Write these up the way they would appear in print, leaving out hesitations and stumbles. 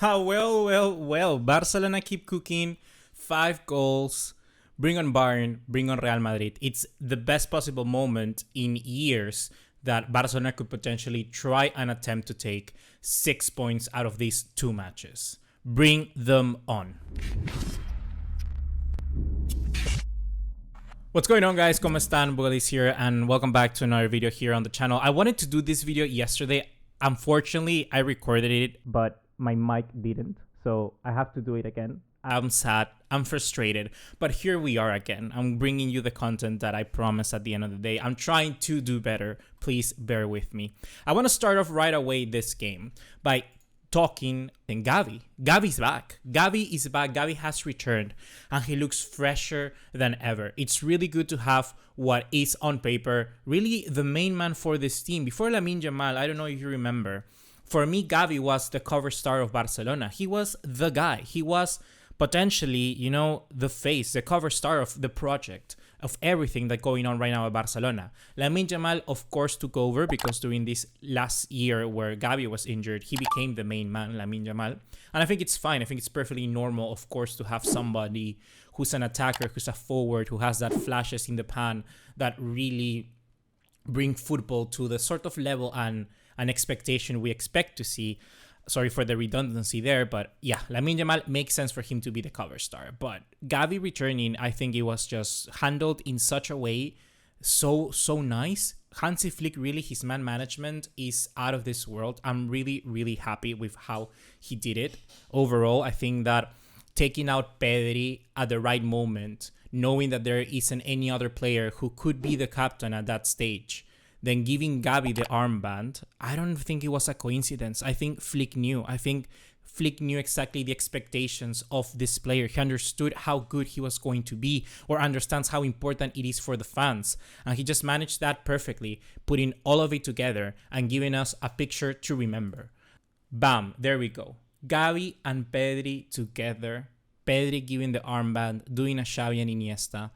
Well. Barcelona keep cooking. 5 goals. Bring on Bayern. Bring on Real Madrid. It's the best possible moment in years that Barcelona could potentially try and attempt to take 6 points out of these 2 matches. Bring them on. What's going on, guys? ¿Cómo están? BugaLuis here, and welcome back to another video here on the channel. I wanted to do this video yesterday. Unfortunately, I recorded it, but my mic didn't, so I have to do it again. I'm sad, I'm frustrated, but here we are again. I'm bringing you the content that I promised at the end of the day. I'm trying to do better. Please bear with me. I want to start off right away this game by talking and Gavi. Gavi's back. Gavi is back. Gavi has returned and he looks fresher than ever. It's really good to have what is on paper really the main man for this team. Before Lamine Yamal, I don't know if you remember, for me Gavi was the cover star of Barcelona. He was the guy. He was potentially, the face, the cover star of the project, of everything that's going on right now at Barcelona. Lamine Yamal, of course, took over because during this last year where Gavi was injured, he became the main man, Lamine Yamal. And I think it's fine. I think it's perfectly normal, of course, to have somebody who's an attacker, who's a forward, who has that flashes in the pan that really bring football to the sort of level and an expectation we expect to see. Sorry for the redundancy there, but yeah, Lamine Yamal makes sense for him to be the cover star. But Gavi returning, I think it was just handled in such a way so nice. Hansi Flick, really, his man management is out of this world. I'm really happy with how he did it. Overall, I think that taking out Pedri at the right moment, knowing that there isn't any other player who could be the captain at that stage, then giving Gavi the armband, I don't think it was a coincidence. I think Flick knew. I think Flick knew exactly the expectations of this player. He understood how good he was going to be, or understands how important it is for the fans. And he just managed that perfectly, putting all of it together and giving us a picture to remember. Bam, there we go. Gavi and Pedri together. Pedri giving the armband, doing a Xavi and Iniesta.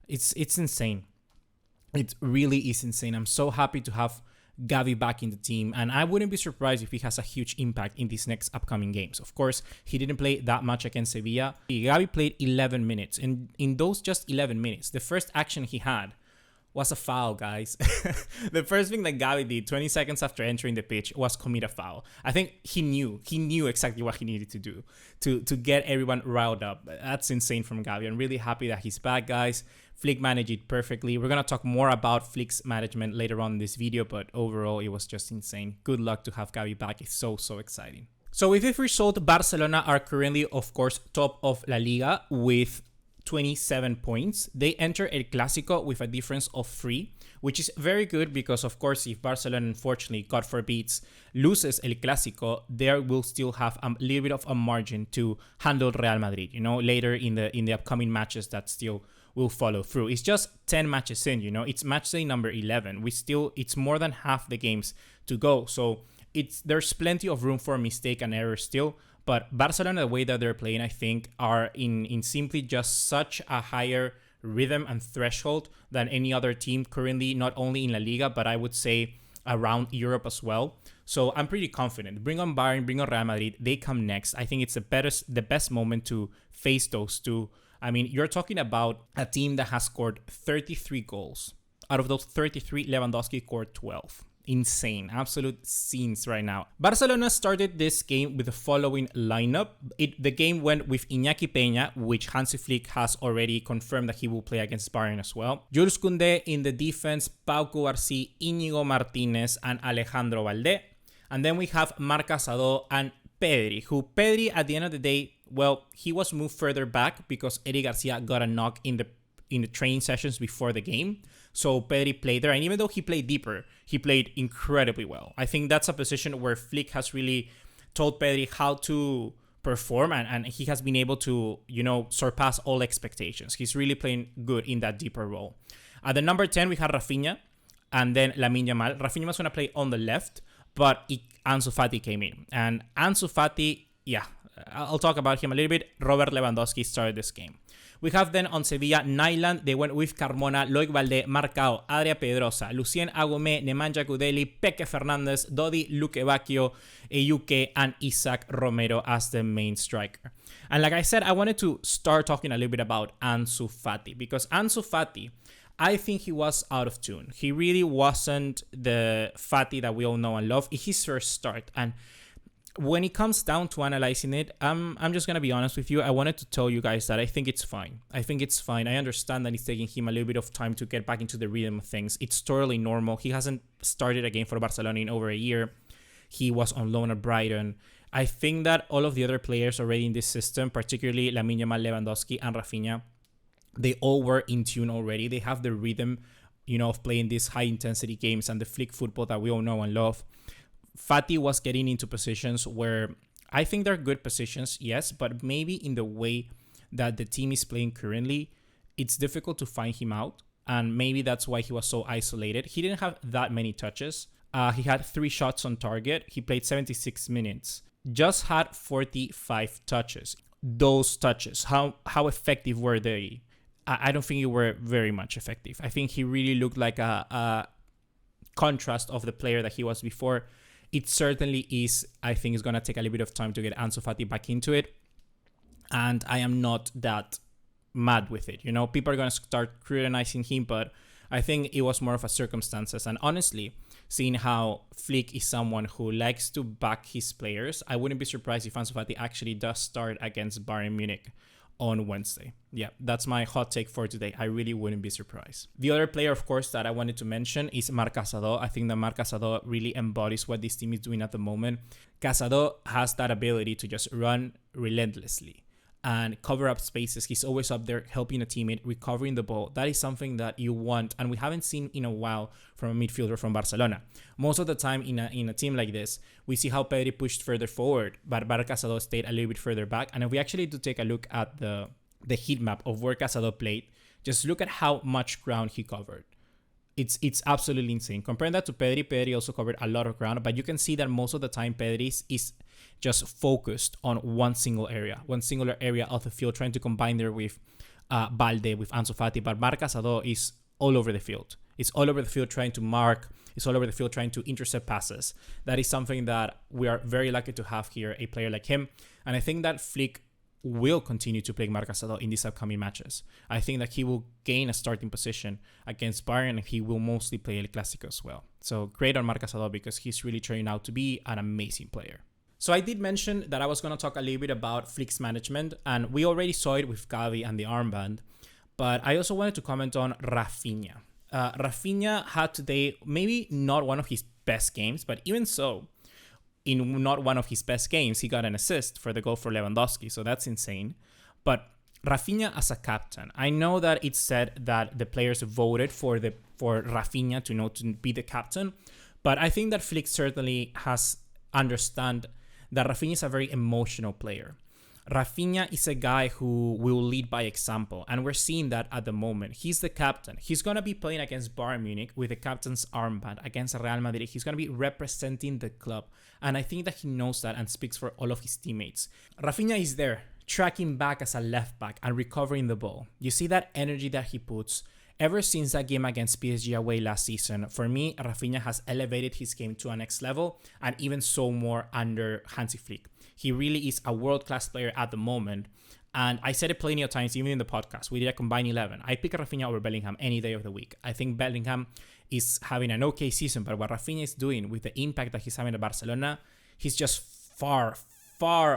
It's insane. It really is insane. I'm so happy to have Gavi back in the team, and I wouldn't be surprised if he has a huge impact in these next upcoming games. Of course, he didn't play that much against Sevilla. Gavi played 11 minutes, and in those just 11 minutes, the first action he had was a foul, guys. The first thing that Gavi did 20 seconds after entering the pitch was commit a foul. I think he knew exactly what he needed to do to get everyone riled up. That's insane from Gavi. I'm really happy that he's back, guys. Flick managed it perfectly. We're going to talk more about Flick's management later on in this video, but overall, it was just insane. Good luck to have Gavi back. It's so exciting. So with this result, Barcelona are currently, of course, top of La Liga with 27 points. They enter El Clásico with a difference of 3, which is very good because, of course, if Barcelona, unfortunately, God forbids, loses El Clásico, there will still have a little bit of a margin to handle Real Madrid, later in the upcoming matches that still will follow through. It's just 10 matches in, it's match day number 11. It's more than half the games to go. So there's plenty of room for mistake and error still. But Barcelona, the way that they're playing, I think, are in simply just such a higher rhythm and threshold than any other team currently, not only in La Liga, but I would say around Europe as well. So I'm pretty confident. Bring on Bayern, bring on Real Madrid. They come next. I think it's the best moment to face those two. I mean, you're talking about a team that has scored 33 goals. Out of those 33, Lewandowski scored 12. Insane, absolute scenes right now. Barcelona started this game with the following lineup. The game went with Iñaki Peña, which Hansi Flick has already confirmed that he will play against Bayern as well. Jules Koundé in the defense, Pau Cubarsí, Íñigo Martínez, and Alejandro Valde. And then we have Marc and Pedri, at the end of the day, well, he was moved further back because Eric Garcia got a knock in the training sessions before the game. So Pedri played there, and even though he played deeper, he played incredibly well. I think that's a position where Flick has really told Pedri how to perform, and he has been able to, surpass all expectations. He's really playing good in that deeper role. At the number 10, we had Raphinha, and then Lamine Yamal. Raphinha was going to play on the left, but Ansu Fati came in. And Ansu Fati, I'll talk about him a little bit. Robert Lewandowski started this game. We have then on Sevilla, Nyland. They went with Carmona, Loic Valdé, Marcao, Adria Pedrosa, Lucien Agumé, Nemanja Kudeli, Peque Fernandez, Dodi, Luke Bacchio, Eyuke, and Isaac Romero as the main striker. And like I said, I wanted to start talking a little bit about Ansu Fati, because Ansu Fati, I think he was out of tune. He really wasn't the Fati that we all know and love. It's his first start, and when it comes down to analyzing it, I'm just going to be honest with you. I wanted to tell you guys that I think it's fine. I understand that it's taking him a little bit of time to get back into the rhythm of things. It's totally normal. He hasn't started a game for Barcelona in over a year. He was on loan at Brighton. I think that all of the other players already in this system, particularly Lamine, Lewandowski, and Raphinha, they all were in tune already. They have the rhythm, of playing these high-intensity games and the flick football that we all know and love. Fati was getting into positions where I think they're good positions, yes, but maybe in the way that the team is playing currently, it's difficult to find him out. And maybe that's why he was so isolated. He didn't have that many touches. He had 3 shots on target. He played 76 minutes. Just had 45 touches. Those touches, how effective were they? I don't think they were very much effective. I think he really looked like a contrast of the player that he was before. It certainly is, I think it's going to take a little bit of time to get Ansu Fati back into it. And I am not that mad with it. People are going to start criticizing him, but I think it was more of a circumstances. And honestly, seeing how Flick is someone who likes to back his players, I wouldn't be surprised if Ansu Fati actually does start against Bayern Munich on Wednesday. Yeah, that's my hot take for today. I really wouldn't be surprised. The other player, of course, that I wanted to mention is Marc Casado. I think that Marc Casado really embodies what this team is doing at the moment. Casado has that ability to just run relentlessly and cover up spaces. He's always up there helping a teammate, recovering the ball. That is something that you want, and we haven't seen in a while from a midfielder from Barcelona. Most of the time in a team like this, we see how Pedri pushed further forward, but Marc Casado stayed a little bit further back. And if we actually do take a look at the heat map of where Casado played, just look at how much ground he covered. It's absolutely insane. Comparing that to Pedri also covered a lot of ground, but you can see that most of the time Pedri is just focused on one singular area of the field, trying to combine there with Balde, with Ansu Fati. But Marc Casado is all over the field. It's all over the field trying to mark. It's all over the field trying to intercept passes. That is something that we are very lucky to have here, a player like him. And I think that Flick will continue to play Marc Casado in these upcoming matches. I think that he will gain a starting position against Bayern, and he will mostly play El Clásico as well. So great on Marc Casado, because he's really turning out to be an amazing player. So I did mention that I was going to talk a little bit about Flick's management, and we already saw it with Gavi and the armband, but I also wanted to comment on Raphinha. Raphinha had today maybe not one of his best games, but even so, in not one of his best games, he got an assist for the goal for Lewandowski, so that's insane. But Raphinha as a captain, I know that it's said that the players voted for Raphinha to be the captain, but I think that Flick certainly has understand that Raphinha is a very emotional player. Raphinha is a guy who will lead by example, and we're seeing that at the moment. He's the captain. He's going to be playing against Bayern Munich with the captain's armband against Real Madrid. He's going to be representing the club, and I think that he knows that and speaks for all of his teammates. Raphinha is there, tracking back as a left back and recovering the ball. You see that energy that he puts. Ever since that game against PSG away last season, for me, Raphinha has elevated his game to a next level, and even so more under Hansi Flick. He really is a world-class player at the moment, and I said it plenty of times, even in the podcast. We did a combined 11. I pick Raphinha over Bellingham any day of the week. I think Bellingham is having an okay season, but what Raphinha is doing with the impact that he's having at Barcelona, he's just far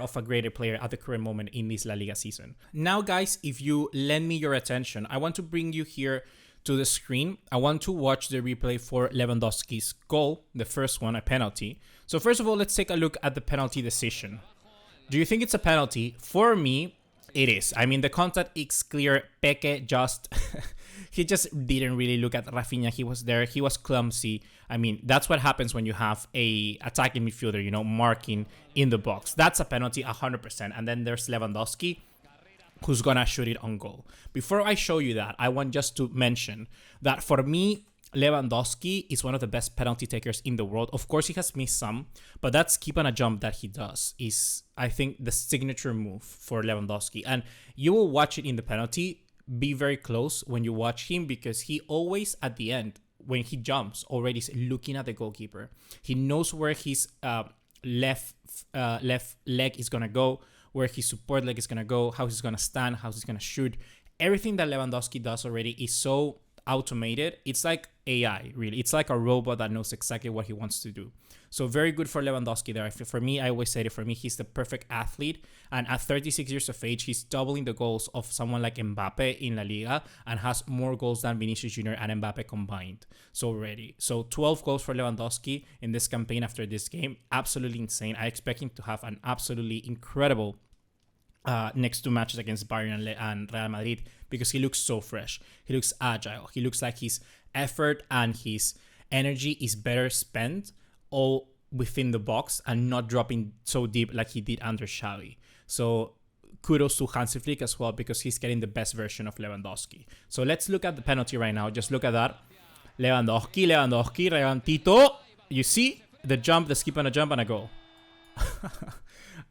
of a greater player at the current moment in this La Liga season. Now, guys, if you lend me your attention, I want to bring you here to the screen. I want to watch the replay for Lewandowski's goal, the first one, a penalty. So first of all, let's take a look at the penalty decision. Do you think it's a penalty? For me, it is. I mean, the contact is clear. Peque just... he just didn't really look at Raphinha. He was there. He was clumsy. I mean, that's what happens when you have a attacking midfielder, marking in the box. That's a penalty 100%. And then there's Lewandowski, who's gonna shoot it on goal. Before I show you that, I want just to mention that for me, Lewandowski is one of the best penalty takers in the world. Of course, he has missed some, but that skip on a jump that he does is, I think, the signature move for Lewandowski. And you will watch it in the penalty. Be very close when you watch him, because he always, at the end, when he jumps, already is looking at the goalkeeper. He knows where his left leg is going to go, where his support leg is going to go, how he's going to stand, how he's going to shoot. Everything that Lewandowski does already is so automated. It's like AI, really. It's like a robot that knows exactly what he wants to do. So very good for Lewandowski there. For me, I always say it, for me, he's the perfect athlete. And at 36 years of age, he's doubling the goals of someone like Mbappe in La Liga and has more goals than Vinicius Jr. and Mbappe combined. So already. So 12 goals for Lewandowski in this campaign after this game. Absolutely insane. I expect him to have an absolutely incredible next two matches against Bayern and Real Madrid, because he looks so fresh. He looks agile. He looks like his effort and his energy is better spent all within the box and not dropping so deep like he did under Xavi. So kudos to Hansi Flick as well, because he's getting the best version of Lewandowski. So let's look at the penalty right now. Just look at that. Lewandowski, Revantito. You see the jump, the skip on a jump and a goal.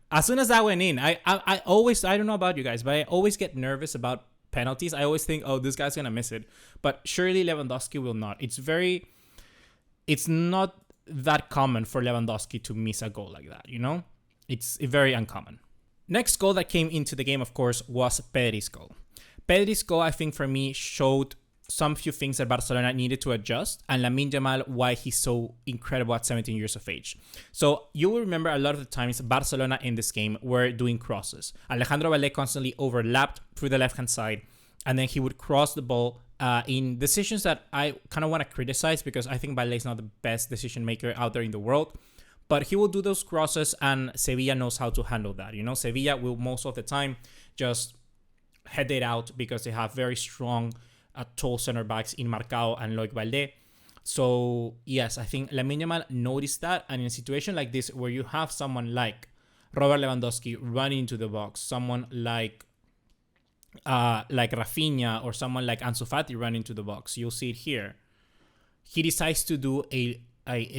As soon as that went in, I always, I don't know about you guys, but I always get nervous about penalties. I always think, oh, this guy's going to miss it. But surely Lewandowski will not. It's not that common for Lewandowski to miss a goal like that, you know? It's very uncommon. Next goal that came into the game, of course, was Pedri's goal. Pedri's goal, I think, for me, showed some few things that Barcelona needed to adjust, and Lamine Yamal, why he's so incredible at 17 years of age. So you will remember a lot of the times Barcelona in this game were doing crosses. Alejandro Valde constantly overlapped through the left-hand side, and then he would cross the ball in decisions that I kind of want to criticize, because I think Valde is not the best decision maker out there in the world. But he will do those crosses, and Sevilla knows how to handle that. You know, Sevilla will most of the time just head it out because they have very strong tall center backs in Marcao and Loic Valde. So yes, I think Lamine Yamal noticed that, and in a situation like this where you have someone like Robert Lewandowski running into the box, someone like Raphinha or someone like Ansu Fati running into the box, you'll see it here. He decides to do a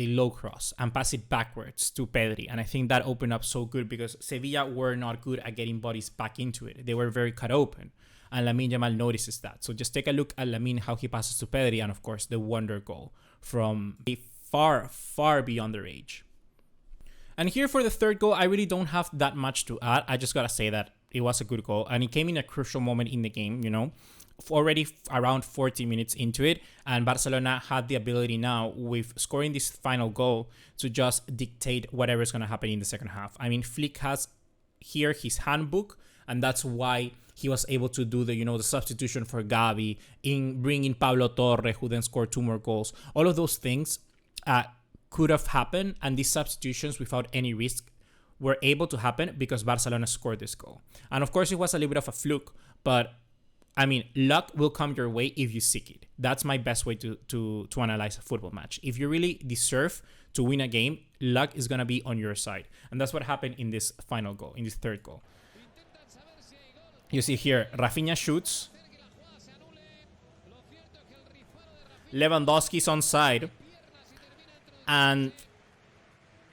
low cross and pass it backwards to Pedri, and I think that opened up so good, because Sevilla were not good at getting bodies back into it. They were very cut open. And Lamine Yamal notices that. So just take a look at Lamine, how he passes to Pedri, and of course the wonder goal from a far, far beyond their age. And here for the third goal, I really don't have that much to add. I just gotta say that it was a good goal, and it came in a crucial moment in the game, you know, already around 40 minutes into it, and Barcelona had the ability now, with scoring this final goal, to just dictate whatever is gonna happen in the second half. I mean, Flick has here his handbook, and that's why he was able to do the substitution for Gavi, in bringing Pablo Torre, who then scored 2 more goals. All of those things could have happened, and these substitutions without any risk were able to happen because Barcelona scored this goal. And of course, it was a little bit of a fluke, but I mean, luck will come your way if you seek it. That's my best way to analyze a football match. If you really deserve to win a game, luck is going to be on your side. And that's what happened in this final goal, in this third goal. You see here, Raphinha shoots. Lewandowski's onside. And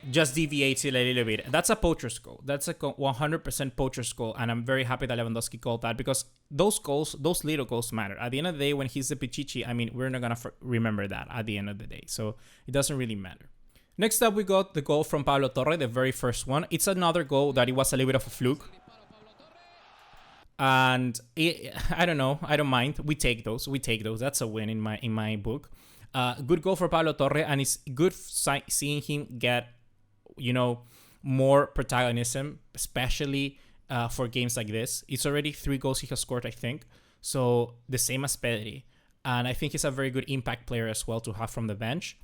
just deviates it a little bit. That's a poacher's goal. That's a 100% poacher's goal. And I'm very happy that Lewandowski called that, because those goals, those little goals matter. At the end of the day, when he's the Pichichi, I mean, we're not going to remember that at the end of the day. So it doesn't really matter. Next up, we got the goal from Pablo Torre, the very first one. It's another goal that it was a little bit of a fluke. And I don't know. I don't mind. We take those. That's a win in my book. Good goal for Pablo Torre, and it's good seeing him get, more protagonism, especially for games like this. It's already 3 goals he has scored, I think. So the same as Pedri, and I think he's a very good impact player as well to have from the bench.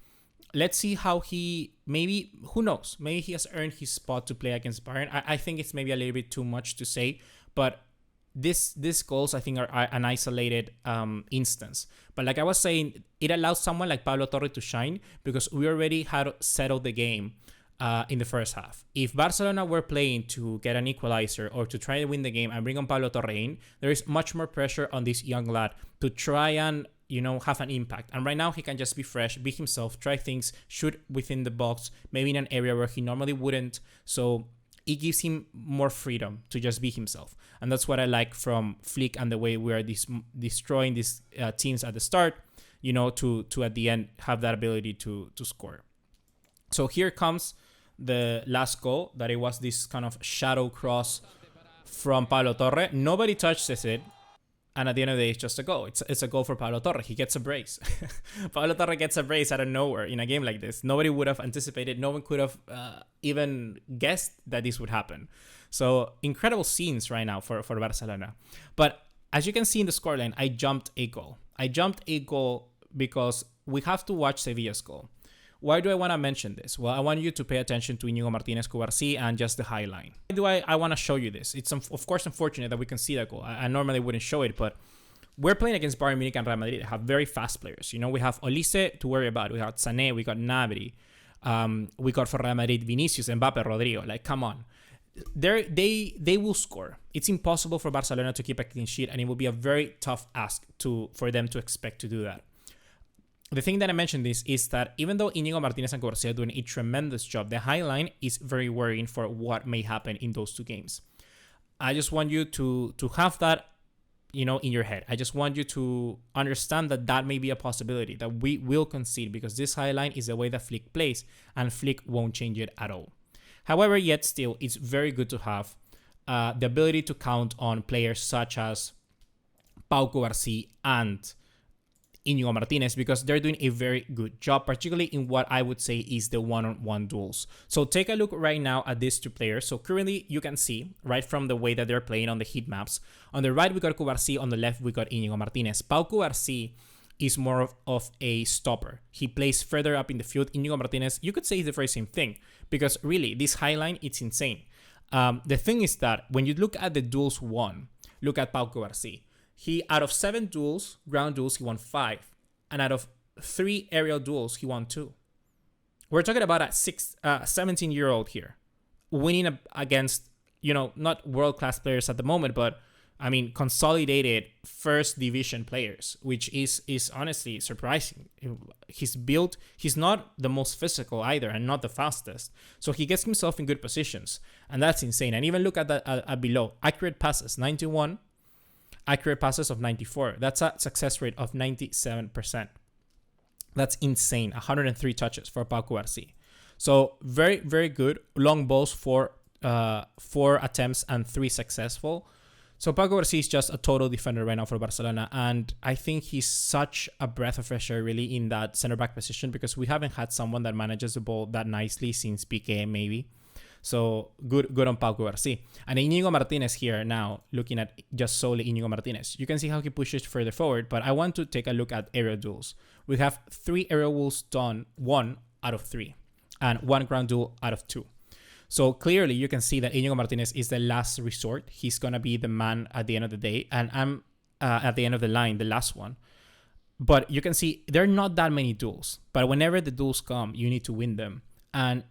Let's see how who knows? Maybe he has earned his spot to play against Bayern. I think it's maybe a little bit too much to say, but these goals, I think, are an isolated instance. But like I was saying, it allows someone like Pablo Torre to shine, because we already had settled the game in the first half. If Barcelona were playing to get an equalizer or to try to win the game and bring on Pablo Torre in, there is much more pressure on this young lad to try and, have an impact. And right now he can just be fresh, be himself, try things, shoot within the box, maybe in an area where he normally wouldn't. So it gives him more freedom to just be himself. And that's what I like from Flick and the way we are destroying these teams at the start, to at the end have that ability to score. So here comes the last goal, that it was this kind of shadow cross from Pablo Torre. Nobody touches it. And at the end of the day, it's just a goal. It's a goal for Pablo Torre. He gets a brace. Pablo Torre gets a brace out of nowhere in a game like this. Nobody would have anticipated. No one could have even guessed that this would happen. So incredible scenes right now for Barcelona. But as you can see in the scoreline, I jumped a goal. I jumped a goal because we have to watch Sevilla's goal. Why do I want to mention this? Well, I want you to pay attention to Íñigo Martínez Cubarsí and just the highline. Why do I want to show you this? It's of course unfortunate that we can see that goal. I normally wouldn't show it, but we're playing against Bayern Munich and Real Madrid. They have very fast players. We have Olise to worry about. We got Sané. We got Gnabry. We got for Real Madrid Vinicius, Mbappe, Rodrigo. Like, come on. They will score. It's impossible for Barcelona to keep a clean sheet, and it will be a very tough ask for them to expect to do that. The thing that I mentioned is that even though Íñigo Martínez and Cubarsí are doing a tremendous job, the high line is very worrying for what may happen in those two games. I just want you to have that, in your head. I just want you to understand that may be a possibility, that we will concede, because this high line is the way that Flick plays, and Flick won't change it at all. However, yet still, it's very good to have the ability to count on players such as Pau Cubarsí and Íñigo Martínez, because they're doing a very good job, particularly in what I would say is the one-on-one duels. So take a look right now at these two players. So currently you can see right from the way that they're playing on the heat maps. On the right we got Cubarsí, on the left we got Íñigo Martínez. Pau Cubarsí is more of a stopper. He plays further up in the field. Íñigo Martínez, you could say it's the very same thing, because really this high line, it's insane. The thing is that when you look at the duels won, look at Pau Cubarsí. He, out of 7 duels, ground duels, he won 5. And out of 3 aerial duels, he won 2. We're talking about a 17-year-old here, winning against, not world-class players at the moment, but, consolidated first division players, which is honestly surprising. He's not the most physical either, and not the fastest. So he gets himself in good positions, and that's insane. And even look at that below. Accurate passes, 91. Accurate passes of 94. That's a success rate of 97%. That's insane. 103 touches for Pau Cubarsí. So very, very good. Long balls, 4 attempts and 3 successful. So Pau Cubarsí is just a total defender right now for Barcelona. And I think he's such a breath of fresh air really in that center back position, because we haven't had someone that manages the ball that nicely since Piqué maybe. So good on Pau Cubarsí. And Íñigo Martínez here now, looking at just solely Íñigo Martínez. You can see how he pushes further forward, but I want to take a look at aerial duels. We have 3 aerial duels done, 1 out of 3, and 1 ground duel out of 2. So clearly you can see that Íñigo Martínez is the last resort. He's going to be the man at the end of the day, and I'm at the end of the line, the last one. But you can see there are not that many duels, but whenever the duels come, you need to win them. And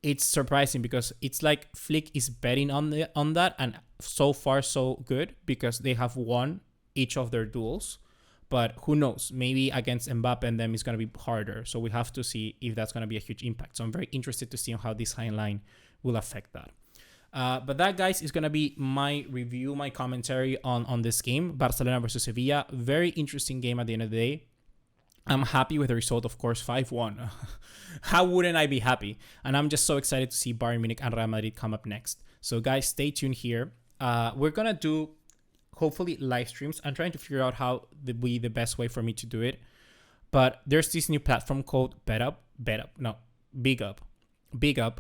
it's surprising because it's like Flick is betting on that, and so far so good, because they have won each of their duels. But who knows? Maybe against Mbappe and them it's going to be harder. So we have to see if that's going to be a huge impact. So I'm very interested to see how this high line will affect that. But that, guys, is going to be my review, my commentary on this game, Barcelona versus Sevilla. Very interesting game at the end of the day. I'm happy with the result, of course, 5-1. How wouldn't I be happy? And I'm just so excited to see Bayern Munich and Real Madrid come up next. So, guys, stay tuned here. We're going to do, hopefully, live streams. I'm trying to figure out how would be the best way for me to do it. But there's this new platform called Buildup.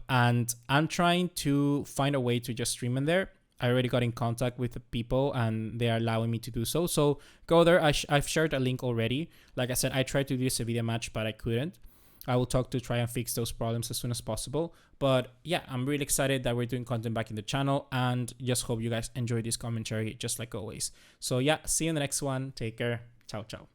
And I'm trying to find a way to just stream in there. I already got in contact with the people and they are allowing me to do so. So go there. I've shared a link already. Like I said, I tried to do a Sevilla match, but I couldn't. I will talk to try and fix those problems as soon as possible. But yeah, I'm really excited that we're doing content back in the channel, and just hope you guys enjoy this commentary just like always. So yeah, see you in the next one. Take care. Ciao, ciao.